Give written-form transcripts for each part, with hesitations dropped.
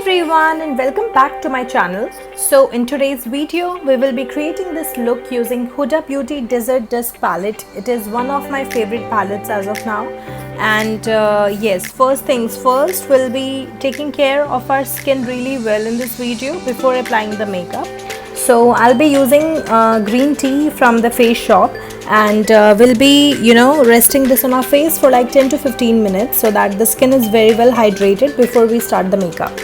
everyone and welcome back to my channel. So in today's video we will be creating this look using Huda Beauty Desert Dusk palette. It is one of my favorite palettes as of now, and yes, first things first, we'll be taking care of our skin really well in this video before applying the makeup. So I'll be using green tea from the face shop, and we'll be resting this on our face for like 10 to 15 minutes so that the skin is very well hydrated before we start the makeup.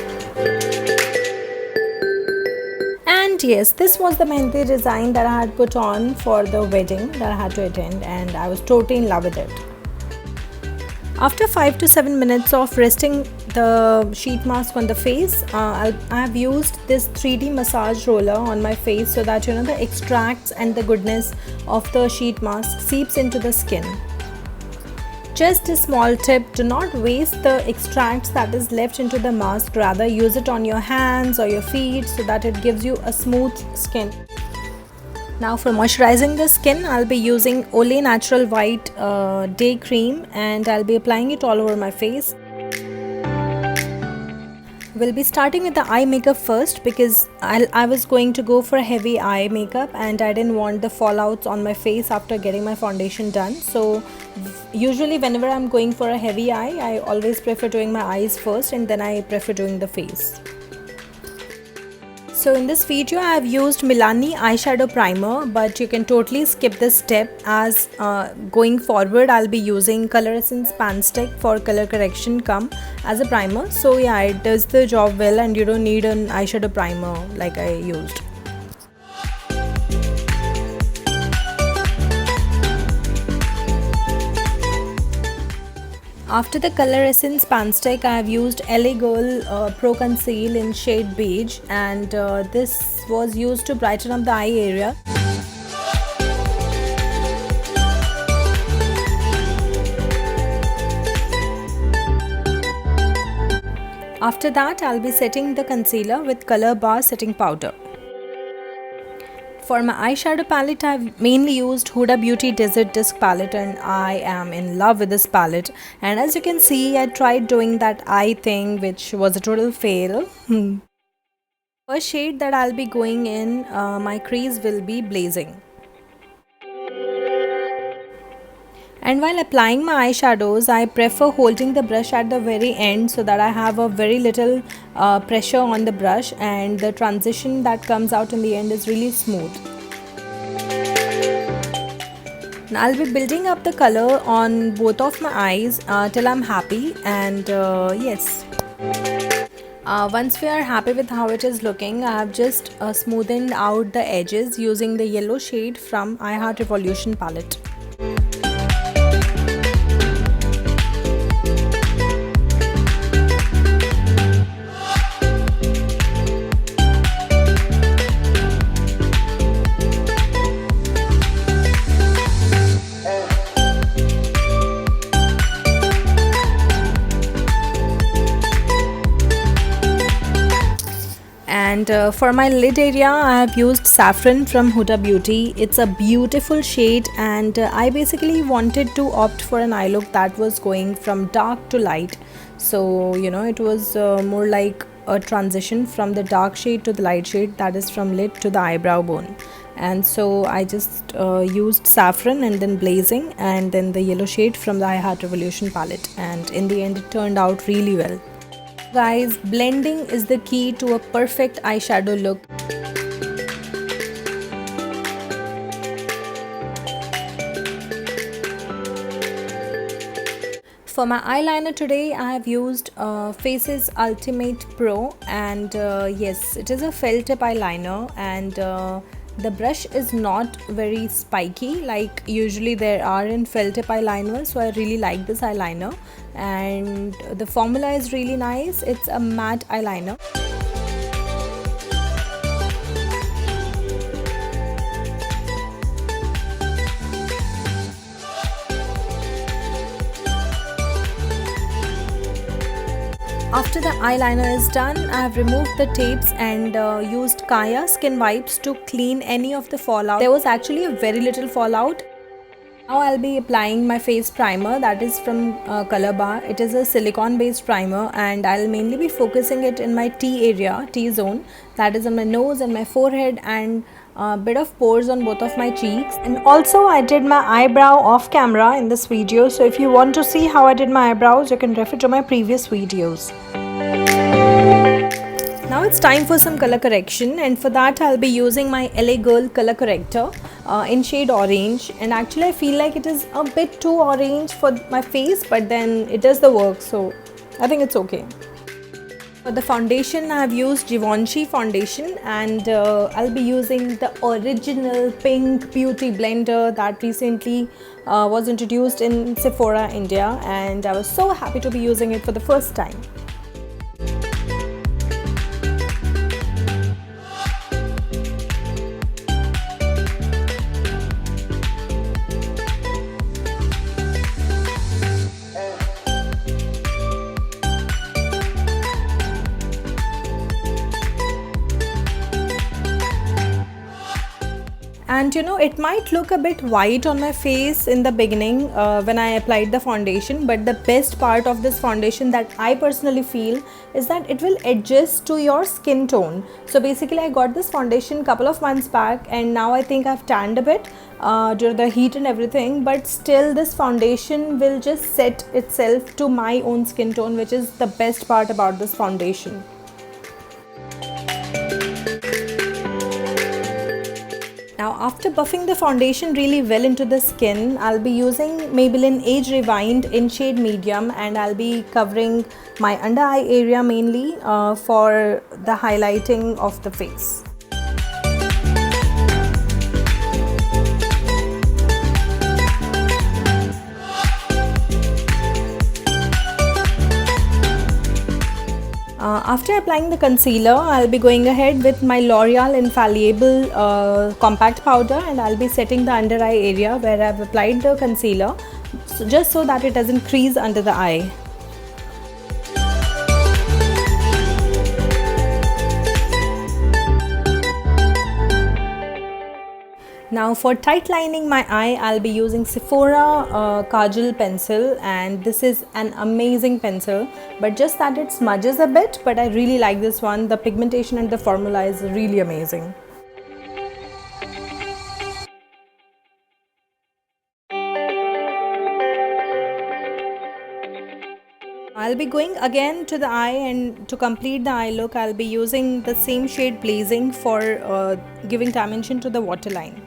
And yes, this was the mehndi design that I had put on for the wedding that I had to attend, and I was totally in love with it. After 5 to 7 minutes of resting the sheet mask on the face, I have used this 3D massage roller on my face so that the extracts and the goodness of the sheet mask seeps into the skin. Just a small tip, do not waste the extracts that is left into the mask, rather use it on your hands or your feet so that it gives you a smooth skin. Now for moisturizing the skin, I'll be using Olay Natural White Day Cream, and I'll be applying it all over my face. We'll be starting with the eye makeup first because I was going to go for a heavy eye makeup and I didn't want the fallouts on my face after getting my foundation done. So usually whenever I'm going for a heavy eye, I always prefer doing my eyes first and then I prefer doing the face. So in this video I have used Milani Eyeshadow Primer, but you can totally skip this step as going forward I'll be using Coloressence Panstick for color correction come as a primer. So yeah, it does the job well and you don't need an eyeshadow primer like I used. After the Coloressence Panstick, I have used LA Girl Pro Conceal in shade Beige, and this was used to brighten up the eye area. After that, I'll be setting the concealer with Color Bar Setting Powder. For my eyeshadow palette, I've mainly used Huda Beauty Desert Dusk palette, and I am in love with this palette. And as you can see, I tried doing that eye thing, which was a total fail. First shade that I'll be going in my crease will be Blazing. And while applying my eyeshadows, I prefer holding the brush at the very end so that I have a very little pressure on the brush and the transition that comes out in the end is really smooth. Now I'll be building up the color on both of my eyes till I'm happy, and yes. Once we are happy with how it is looking, I have just smoothened out the edges using the yellow shade from I Heart Revolution palette. And for my lid area, I have used Saffron from Huda Beauty. It's a beautiful shade, and I basically wanted to opt for an eye look that was going from dark to light. So it was more like a transition from the dark shade to the light shade, that is from lid to the eyebrow bone. And so I just used Saffron and then Blazing and then the yellow shade from the I Heart Revolution palette, and in the end it turned out really well. Guys, blending is the key to a perfect eyeshadow look. For my eyeliner today, I have used Faces Ultimate Pro, and yes, it is a felt tip eyeliner, and the brush is not very spiky like usually there are in felt tip eyeliners, so I really like this eyeliner, and the formula is really nice. It's a matte eyeliner. After the eyeliner is done, I have removed the tapes and used Kaya skin wipes to clean any of the fallout. There was actually a very little fallout. Now I'll be applying my face primer, that is from Color Bar. It is a silicone based primer and I'll mainly be focusing it in my T area, T zone, that is on my nose and my forehead and a bit of pores on both of my cheeks. And also I did my eyebrow off camera in this video, so if you want to see how I did my eyebrows, you can refer to my previous videos. Now it's time for some color correction, and for that I'll be using my LA Girl color corrector in shade orange, and actually I feel like it is a bit too orange for my face, but then it does the work, so I think it's okay. For the foundation I have used Givenchy foundation, and I'll be using the original pink beauty blender that recently was introduced in Sephora India, and I was so happy to be using it for the first time. And you know, it might look a bit white on my face in the beginning when I applied the foundation, but the best part of this foundation that I personally feel is that it will adjust to your skin tone. So basically I got this foundation couple of months back, and now I think I've tanned a bit due to the heat and everything, but still this foundation will just set itself to my own skin tone, which is the best part about this foundation. Now after buffing the foundation really well into the skin, I'll be using Maybelline Age Rewind in shade medium, and I'll be covering my under eye area mainly for the highlighting of the face. After applying the concealer, I'll be going ahead with my L'Oreal Infallible compact powder, and I'll be setting the under eye area where I've applied the concealer, just so that it doesn't crease under the eye. Now for tight lining my eye, I'll be using Sephora Kajal pencil, and this is an amazing pencil, but just that it smudges a bit, but I really like this one. The pigmentation and the formula is really amazing. I'll be going again to the eye, and to complete the eye look, I'll be using the same shade Blazing for giving dimension to the waterline.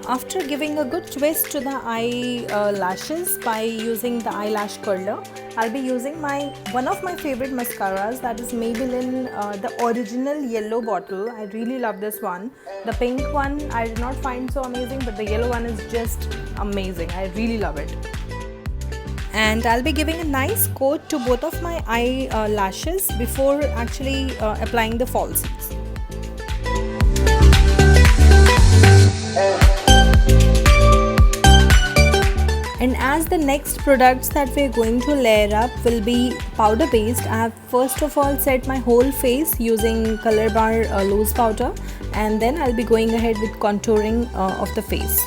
After giving a good twist to the eye lashes by using the eyelash curler, I'll be using one of my favorite mascaras, that is Maybelline the original yellow bottle. I really love this one. The pink one I did not find so amazing, but the yellow one is just amazing. I really love it. And I'll be giving a nice coat to both of my eye lashes before actually applying the falsies. And as the next products that we're going to layer up will be powder based, I have first of all set my whole face using Color Bar loose powder, and then I'll be going ahead with contouring of the face.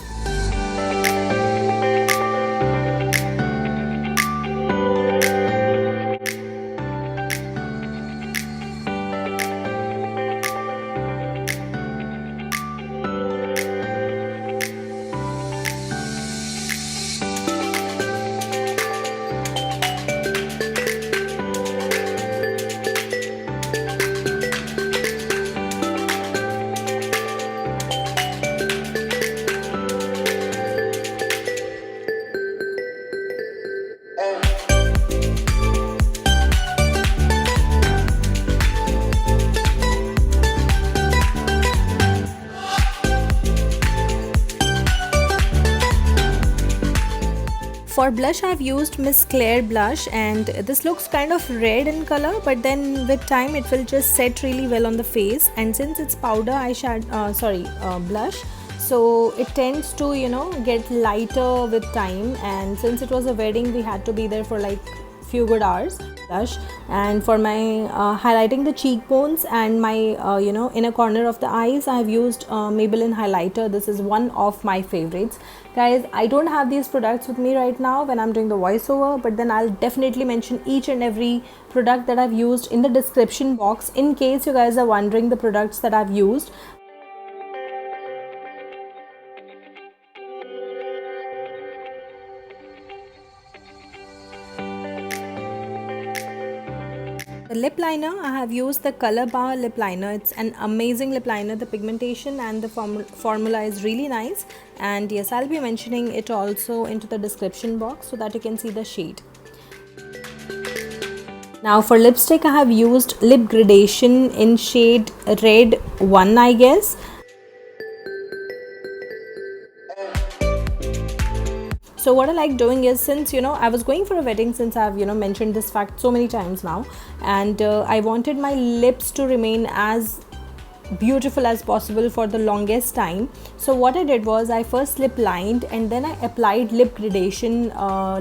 For blush, I've used Miss Claire blush, and this looks kind of red in color, but then with time it will just set really well on the face. And since it's powder eyeshadow, blush, so it tends to get lighter with time. And since it was a wedding, we had to be there for like few good hours. Blush, and for my highlighting the cheekbones and my inner corner of the eyes, I have used Maybelline highlighter. This is one of my favorites. Guys, I don't have these products with me right now when I'm doing the voiceover, but then I'll definitely mention each and every product that I've used in the description box in case you guys are wondering the products that I've used. The lip liner, I have used the Color Bar lip liner. It's an amazing lip liner. The pigmentation and the formula is really nice, and yes, I'll be mentioning it also into the description box so that you can see the shade. Now for lipstick, I have used Lip Gradation in shade Red 1, I guess. So what I like doing is, since I was going for a wedding, since I've mentioned this fact so many times now, and I wanted my lips to remain as beautiful as possible for the longest time. So what I did was, I first lip lined and then I applied lip gradation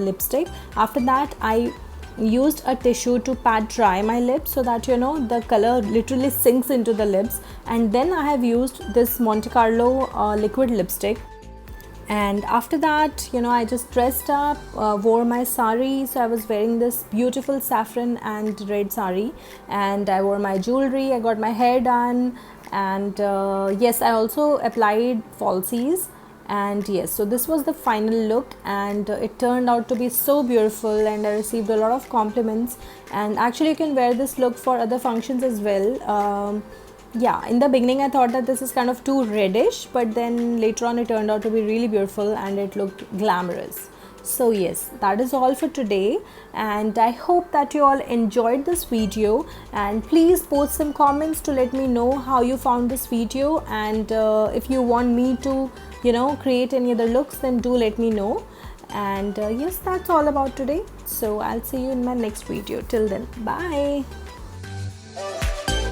lipstick. After that, I used a tissue to pat dry my lips so that the color literally sinks into the lips, and then I have used this Multicolor liquid lipstick. And after that, I just dressed up, wore my saree. So I was wearing this beautiful saffron and red saree, and I wore my jewelry, I got my hair done, and yes, I also applied falsies. And yes, so this was the final look, and it turned out to be so beautiful, and I received a lot of compliments. And actually you can wear this look for other functions as well. Yeah, in the beginning I thought that this is kind of too reddish, but then later on it turned out to be really beautiful and it looked glamorous. So yes, that is all for today, and I hope that you all enjoyed this video, and please post some comments to let me know how you found this video, and if you want me to create any other looks, then do let me know. And yes, that's all about today, so I'll see you in my next video. Till then, bye.